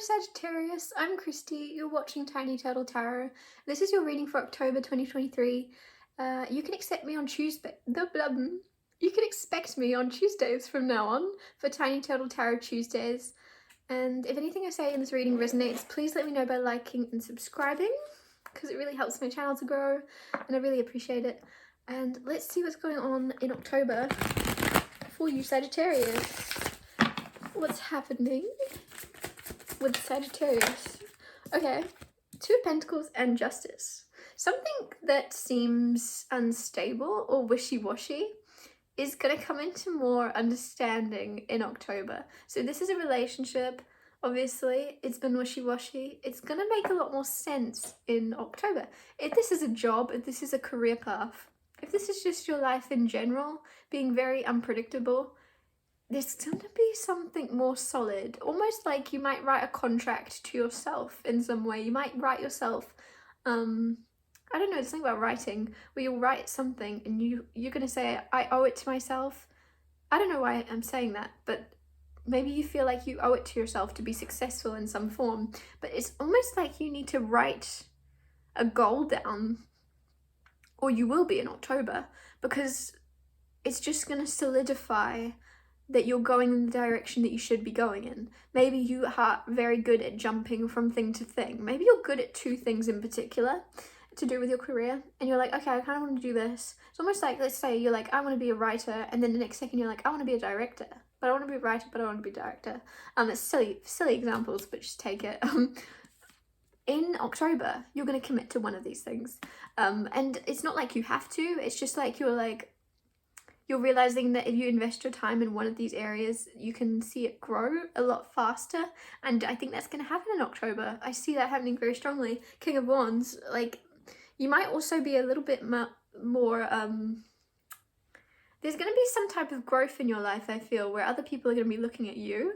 Sagittarius, I'm Christy, you're watching Tiny Turtle Tarot. This is your reading for October 2023. You can expect me on Tuesdays from now on for Tiny Turtle Tarot Tuesdays. And if anything I say in this reading resonates, please let me know by liking and subscribing, because it really helps my channel to grow and I really appreciate it. And let's see what's going on in October for you Sagittarius. What's happening with Sagittarius? Okay, Two of Pentacles and Justice. Something that seems unstable or wishy-washy is going to come into more understanding in October. So this is a relationship, obviously, it's been wishy-washy. It's going to make a lot more sense in October. If this is a job, if this is a career path, if this is just your life in general, being very unpredictable, there's going to be something more solid, almost like you might write a contract to yourself in some way. You might write yourself, I don't know, there's something about writing where you'll write something and you're going to say, I owe it to myself. I don't know why I'm saying that, but maybe you feel like you owe it to yourself to be successful in some form. But it's almost like you need to write a goal down, or you will be in October, because it's just going to solidify that you're going in the direction that you should be going in. Maybe you are very good at jumping from thing to thing. Maybe you're good at two things in particular to do with your career, and you're like, okay, I kind of want to do this. It's almost like, let's say you're like, I want to be a writer, and then the next second you're like, I want to be a director, but I want to be a writer, but I want to be a director. It's silly examples, but just take it. In October, you're going to commit to one of these things. And it's not like you have to, it's just like you're realizing that if you invest your time in one of these areas, you can see it grow a lot faster. And I think that's going to happen in October. I see that happening very strongly. King of Wands, like, you might also be a little bit more, there's going to be some type of growth in your life, I feel, where other people are going to be looking at you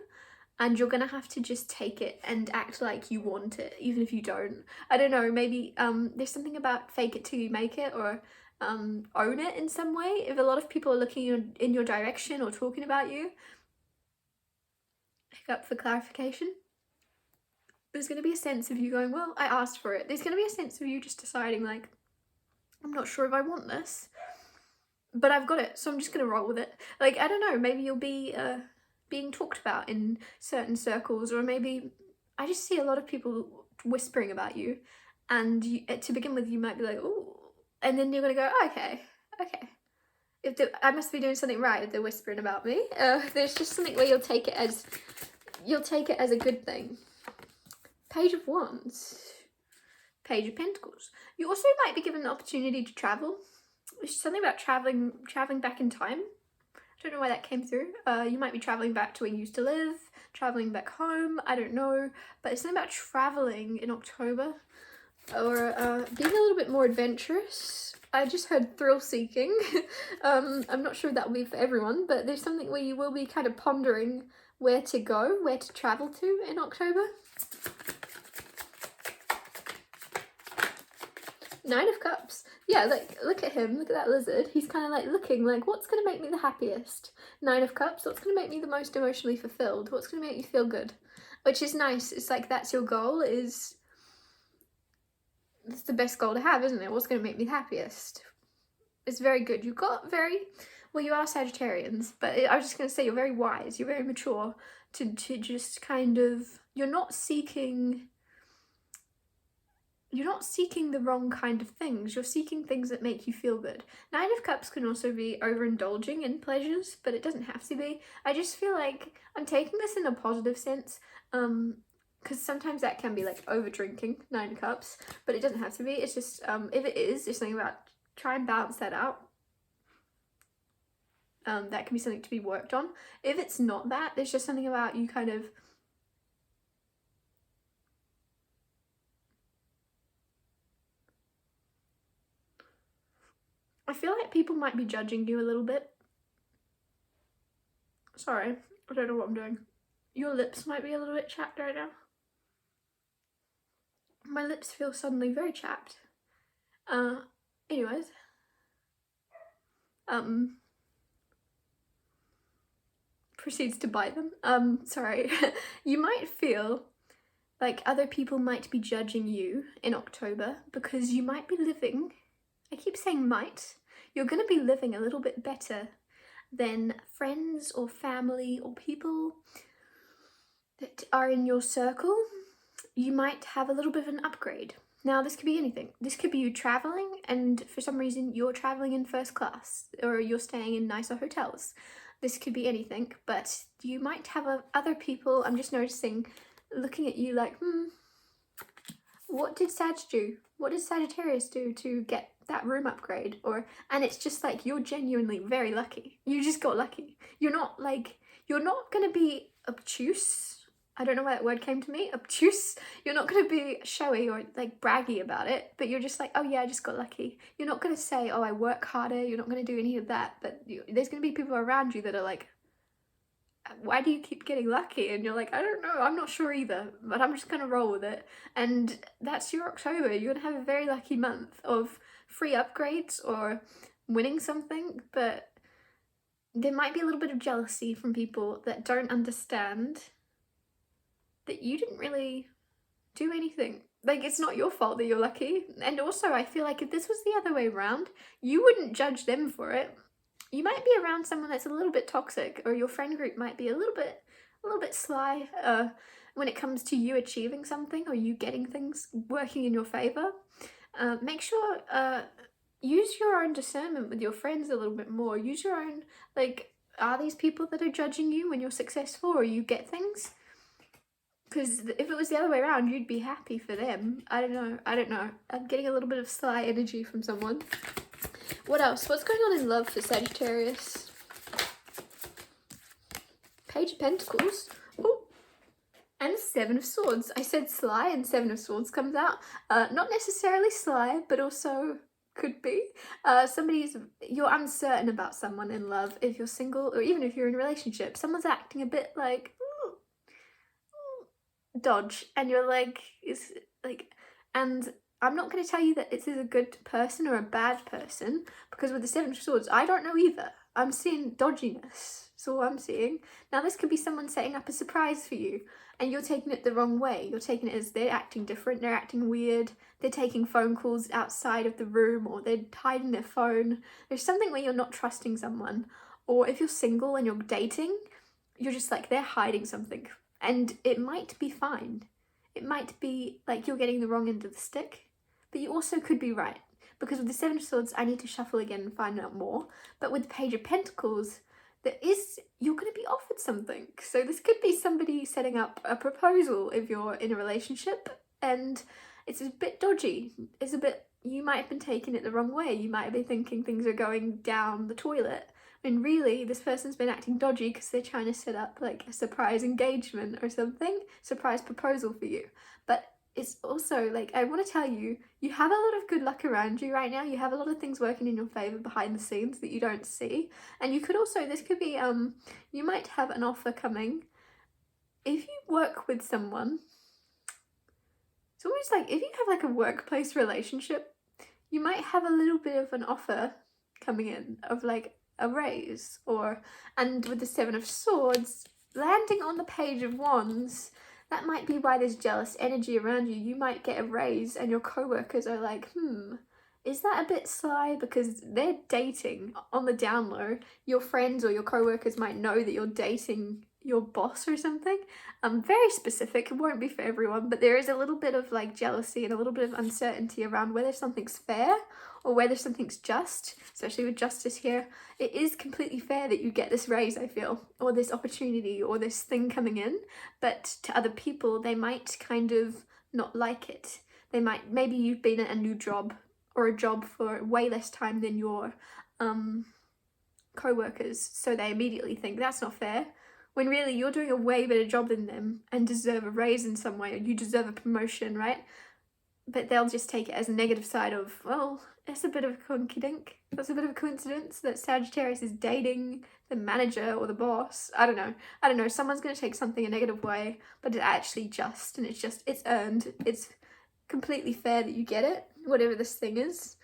and you're going to have to just take it and act like you want it, even if you don't. I don't know, maybe there's something about fake it till you make it, or own it in some way. If a lot of people are looking in your direction or talking about you, hiccup for clarification, there's going to be a sense of you going, well, I asked for it. There's going to be a sense of you just deciding, like, I'm not sure if I want this, but I've got it, so I'm just going to roll with it. Like, I don't know, maybe you'll be being talked about in certain circles, or maybe I just see a lot of people whispering about you, and to begin with you might be like, oh, and then you're gonna go, oh, okay. I must be doing something right if they're whispering about me. There's just something where you'll take it as a good thing. Page of Wands, Page of Pentacles. You also might be given the opportunity to travel. There's something about traveling back in time. I don't know why that came through. You might be traveling back to where you used to live, traveling back home, I don't know. But it's something about traveling in October, or being a little bit more adventurous. I just heard thrill seeking. I'm not sure that will be for everyone, but there's something where you will be kind of pondering where to go, where to travel to in October. Nine of Cups. Yeah, like, look at him, look at that lizard. He's kind of like looking like, what's going to make me the happiest? Nine of Cups, what's going to make me the most emotionally fulfilled? What's going to make you feel good? Which is nice. It's like, that's your goal, it's the best goal to have, isn't it? What's going to make me the happiest? It's very good. You've got well, you are Sagittarians, but I was just going to say you're very wise, you're very mature to just kind of, you're not seeking the wrong kind of things. You're seeking things that make you feel good. Nine of Cups can also be overindulging in pleasures, but it doesn't have to be. I just feel like I'm taking this in a positive sense, because sometimes that can be like over drinking, Nine of Cups, but it doesn't have to be. It's just, if it is, there's something about, try and balance that out. That can be something to be worked on. If it's not that, there's just something about you kind of, I feel like people might be judging you a little bit. Sorry, I don't know what I'm doing. Your lips might be a little bit chapped right now. My lips feel suddenly very chapped. Anyways. Proceeds to bite them. Sorry. You might feel like other people might be judging you in October because you might be living, I keep saying might, you're going to be living a little bit better than friends or family or people that are in your circle. You might have a little bit of an upgrade. Now, this could be anything. This could be you traveling, and for some reason you're traveling in first class, or you're staying in nicer hotels. This could be anything, but you might have other people, I'm just noticing, looking at you like, what did Sag do? What did Sagittarius do to get that room upgrade? And it's just like, you're genuinely very lucky. You just got lucky. You're not gonna be obtuse. I don't know why that word came to me, obtuse. You're not going to be showy or like braggy about it, but you're just like, oh yeah, I just got lucky. You're not going to say, oh, I work harder. You're not going to do any of that, but there's going to be people around you that are like, why do you keep getting lucky? And you're like, I don't know, I'm not sure either, but I'm just going to roll with it. And that's your October. You're going to have a very lucky month of free upgrades or winning something, but there might be a little bit of jealousy from people that don't understand that you didn't really do anything. Like, it's not your fault that you're lucky. And also, I feel like if this was the other way around, you wouldn't judge them for it. You might be around someone that's a little bit toxic, or your friend group might be a little bit sly when it comes to you achieving something or you getting things working in your favor. Make sure use your own discernment with your friends a little bit more. Use your own, like, are these people that are judging you when you're successful or you get things? Because if it was the other way around, you'd be happy for them. I don't know. I'm getting a little bit of sly energy from someone. What else? What's going on in love for Sagittarius? Page of Pentacles. Oh, and Seven of Swords. I said sly and Seven of Swords comes out. Not necessarily sly, but also could be. You're uncertain about someone in love if you're single, or even if you're in a relationship. Someone's acting a bit like dodge, and you're like, and I'm not going to tell you that this is a good person or a bad person, because with the Seven of Swords, I don't know either. I'm seeing dodginess. That's all I'm seeing. Now, this could be someone setting up a surprise for you, and you're taking it the wrong way. You're taking it as they're acting different, they're acting weird, they're taking phone calls outside of the room, or they're hiding their phone. There's something where you're not trusting someone. Or if you're single and you're dating, you're just like, they're hiding something. And it might be fine. It might be like you're getting the wrong end of the stick, but you also could be right. Because with the Seven of Swords, I need to shuffle again and find out more. But with the Page of Pentacles, you're going to be offered something. So this could be somebody setting up a proposal if you're in a relationship, and it's a bit dodgy. You might have been taking it the wrong way. You might be thinking things are going down the toilet, when really this person's been acting dodgy because they're trying to set up like a surprise engagement or something, surprise proposal for you. But it's also like, I want to tell you, you have a lot of good luck around you right now. You have a lot of things working in your favor behind the scenes that you don't see. And you could also, this could be, you might have an offer coming. If you work with someone, it's almost like if you have like a workplace relationship, you might have a little bit of an offer coming in of like a raise, and with the Seven of Swords landing on the Page of Wands, that might be why there's jealous energy around you. You might get a raise and your co-workers are like, is that a bit sly? Because they're dating on the down low. Your friends or your co-workers might know that you're dating your boss or something. Very specific, it won't be for everyone, but there is a little bit of like jealousy and a little bit of uncertainty around whether something's fair or whether something's just, especially with justice here. It is completely fair that you get this raise, I feel, or this opportunity or this thing coming in, but to other people, they might kind of not like it. Maybe you've been at a new job or a job for way less time than your co-workers, so they immediately think that's not fair, when really you're doing a way better job than them and deserve a raise in some way, or you deserve a promotion, right? But they'll just take it as a negative side of, well, that's a bit of a conky dink. That's a bit of a coincidence that Sagittarius is dating the manager or the boss. I don't know. Someone's going to take something a negative way, but it's actually just, and it's earned. It's completely fair that you get it, whatever this thing is.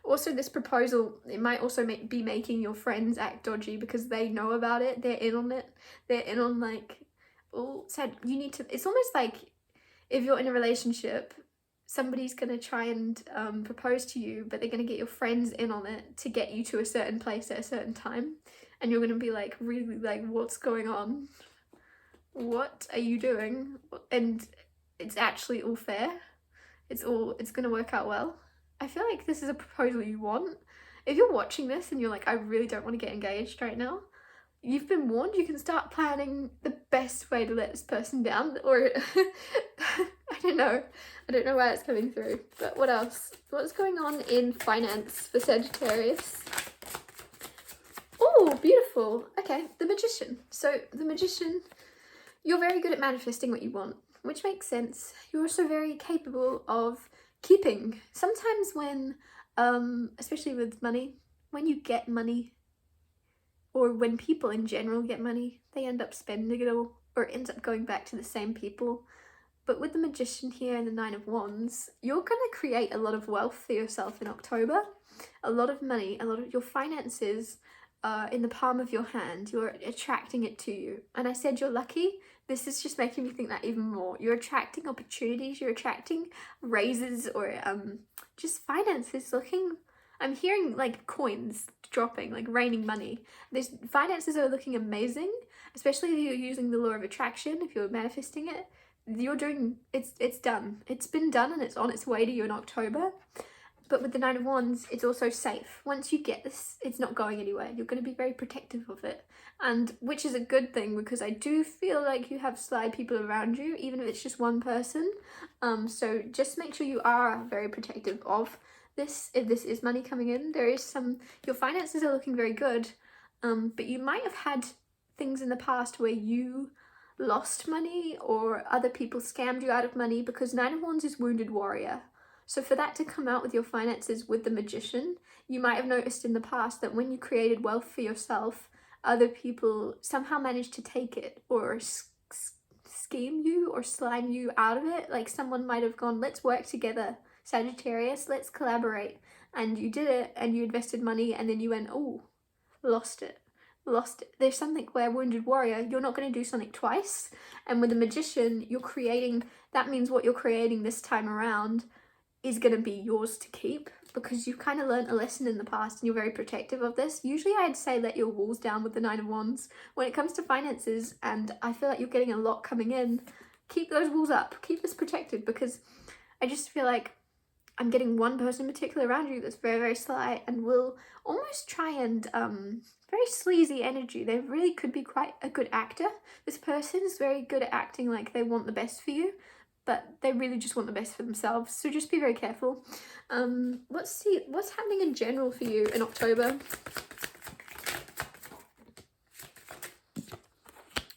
Also, this proposal, it might also be making your friends act dodgy because they know about it. They're in on it. They're in on like, all said, you need to, it's almost like if you're in a relationship, somebody's going to try and propose to you, but they're going to get your friends in on it to get you to a certain place at a certain time. And you're going to be like, really, like, what's going on? What are you doing? And it's actually all fair. It's going to work out well. I feel like this is a proposal you want. If you're watching this and you're like, I really don't want to get engaged right now, you've been warned. You can start planning the best way to let this person down, or I don't know why it's coming through. But what else? What's going on in finance for Sagittarius? Oh, beautiful. Okay, the Magician. So the Magician, you're very good at manifesting what you want, which makes sense. You're also very capable of keeping. Sometimes when, especially with money, when you get money, or when people in general get money, they end up spending it all, or it ends up going back to the same people. But with the Magician here and the Nine of Wands, you're going to create a lot of wealth for yourself in October. A lot of money, a lot of your finances in the palm of your hand. You're attracting it to you. And I said you're lucky. This is just making me think that even more. You're attracting opportunities. You're attracting raises, or just finances looking... I'm hearing like coins dropping, like raining money. These finances are looking amazing, especially if you're using the law of attraction, if you're manifesting it. You're doing, it's done. It's been done and it's on its way to you in October. But with the Nine of Wands, it's also safe. Once you get this, it's not going anywhere. You're going to be very protective of it. And which is a good thing, because I do feel like you have sly people around you, even if it's just one person. So just make sure you are very protective of this. If this is money coming in, there is your finances are looking very good, but you might have had things in the past where you lost money or other people scammed you out of money, because Nine of Wands is wounded warrior. So for that to come out with your finances with the Magician, you might have noticed in the past that when you created wealth for yourself, other people somehow managed to take it or scheme you or slime you out of it. Like someone might have gone, let's work together, Sagittarius, let's collaborate. And you did it and you invested money, and then you went, oh, lost it. There's something where wounded warrior, you're not going to do something twice. And with the Magician, you're creating, that means what you're creating this time around is going to be yours to keep, because you've kind of learned a lesson in the past and you're very protective of this. Usually I'd say let your walls down with the Nine of Wands when it comes to finances, and I feel like you're getting a lot coming in. Keep those walls up, keep this protected, because I just feel like I'm getting one person in particular around you that's very, very sly and will almost try and, very sleazy energy. They really could be quite a good actor. This person is very good at acting like they want the best for you, but they really just want the best for themselves. So just be very careful. Let's see, what's happening in general for you in October?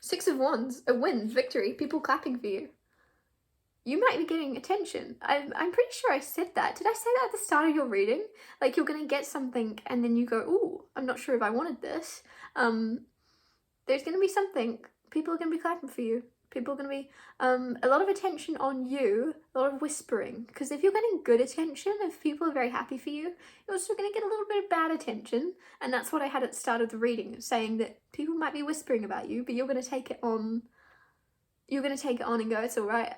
Six of Wands, a win, victory, people clapping for you. You might be getting attention. I'm pretty sure I said that. Did I say that at the start of your reading? Like you're going to get something and then you go, ooh, I'm not sure if I wanted this. There's going to be something. People are going to be clapping for you. People are going to be a lot of attention on you, a lot of whispering. Because if you're getting good attention, if people are very happy for you, you're also going to get a little bit of bad attention. And that's what I had at the start of the reading, saying that people might be whispering about you, but you're going to take it on. You're going to take it on and go, it's all right.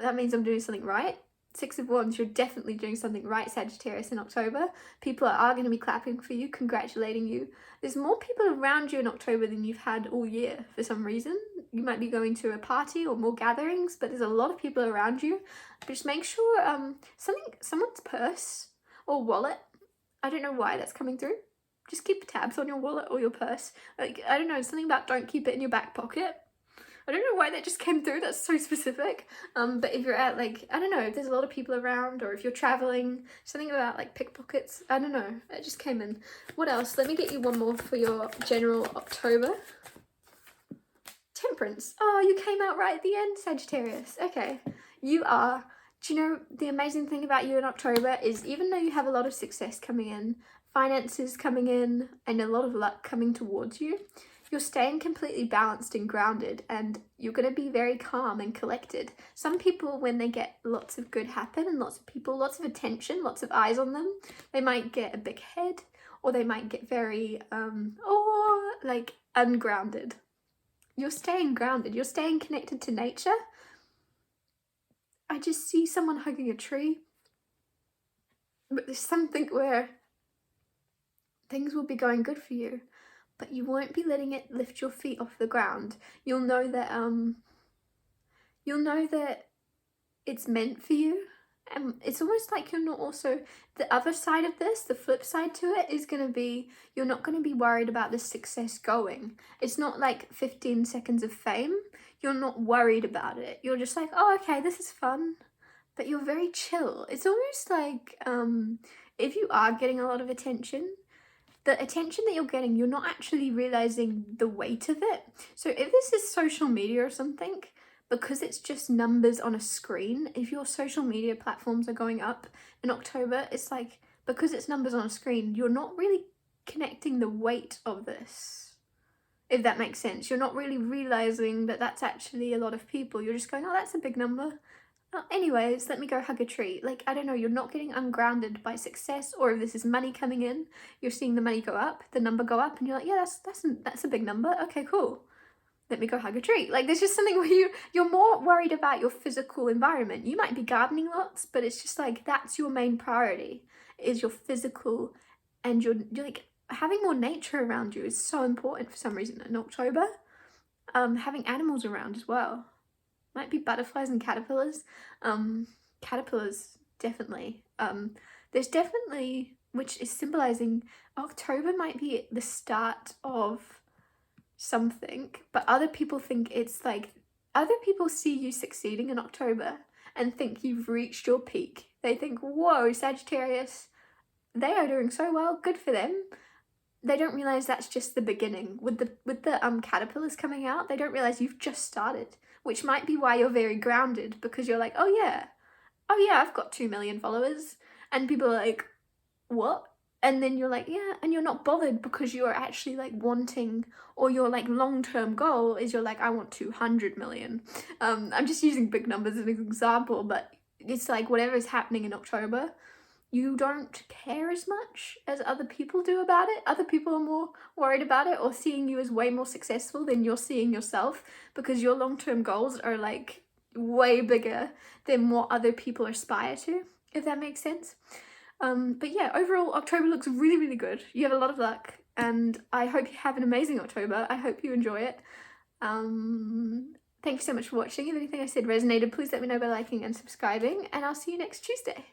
That means I'm doing something right. Six of Wands, you're definitely doing something right, Sagittarius, in October. People are going to be clapping for you, congratulating you. There's more people around you in October than you've had all year for some reason. You might be going to a party or more gatherings, but there's a lot of people around you. But just make sure someone's purse or wallet, I don't know why that's coming through. Just keep tabs on your wallet or your purse. Like, I don't know, something about don't keep it in your back pocket. I don't know why that just came through, that's so specific. But if you're at like, I don't know, if there's a lot of people around, or if you're traveling, something about like pickpockets, I don't know, it just came in. What else? Let me get you one more for your general October. Temperance. Oh, you came out right at the end, Sagittarius. Okay, you are, do you know, the amazing thing about you in October is even though you have a lot of success coming in, finances coming in, and a lot of luck coming towards you, you're staying completely balanced and grounded, and you're going to be very calm and collected. Some people, when they get lots of good happen and lots of people, lots of attention, lots of eyes on them, they might get a big head, or they might get very, like ungrounded. You're staying grounded. You're staying connected to nature. I just see someone hugging a tree. But there's something where things will be going good for you, but you won't be letting it lift your feet off the ground. You'll know that it's meant for you. And it's almost like you're not also, the other side of this, the flip side to it is going to be, you're not going to be worried about the success going. It's not like 15 seconds of fame. You're not worried about it. You're just like, oh, okay, this is fun. But you're very chill. It's almost like if you are getting a lot of attention, the attention that you're getting, you're not actually realizing the weight of it. So if this is social media or something, because it's just numbers on a screen, if your social media platforms are going up in October, it's like, because it's numbers on a screen, you're not really connecting the weight of this, if that makes sense. You're not really realizing that that's actually a lot of people. You're just going, oh, that's a big number. Oh, anyways, let me go hug a tree. Like, I don't know, you're not getting ungrounded by success, or if this is money coming in, you're seeing the money go up, the number go up, and you're like, yeah, that's a big number. Okay, cool. Let me go hug a tree. Like, there's just something where you're more worried about your physical environment. You might be gardening lots, but it's just like, that's your main priority, is your physical, and you're like, having more nature around you is so important for some reason in October. Having animals around as well. Might be butterflies and caterpillars. Caterpillars, definitely. There's definitely, which is symbolizing October might be the start of something, but other people think it's like, other people see you succeeding in October and think you've reached your peak. They think, whoa, Sagittarius, they are doing so well, good for them. They don't realize that's just the beginning. With the caterpillars coming out, they don't realize you've just started, which might be why you're very grounded, because you're like, oh yeah, I've got 2 million followers, and people are like, what? And then you're like, yeah, and you're not bothered because you're actually like wanting, or your like long-term goal is you're like, I want 200 million. I'm just using big numbers as an example, but it's like whatever is happening in October, you don't care as much as other people do about it. Other people are more worried about it or seeing you as way more successful than you're seeing yourself, because your long-term goals are like way bigger than what other people aspire to, if that makes sense. But yeah, overall, October looks really, really good. You have a lot of luck, and I hope you have an amazing October. I hope you enjoy it. Thank you so much for watching. If anything I said resonated, please let me know by liking and subscribing, and I'll see you next Tuesday.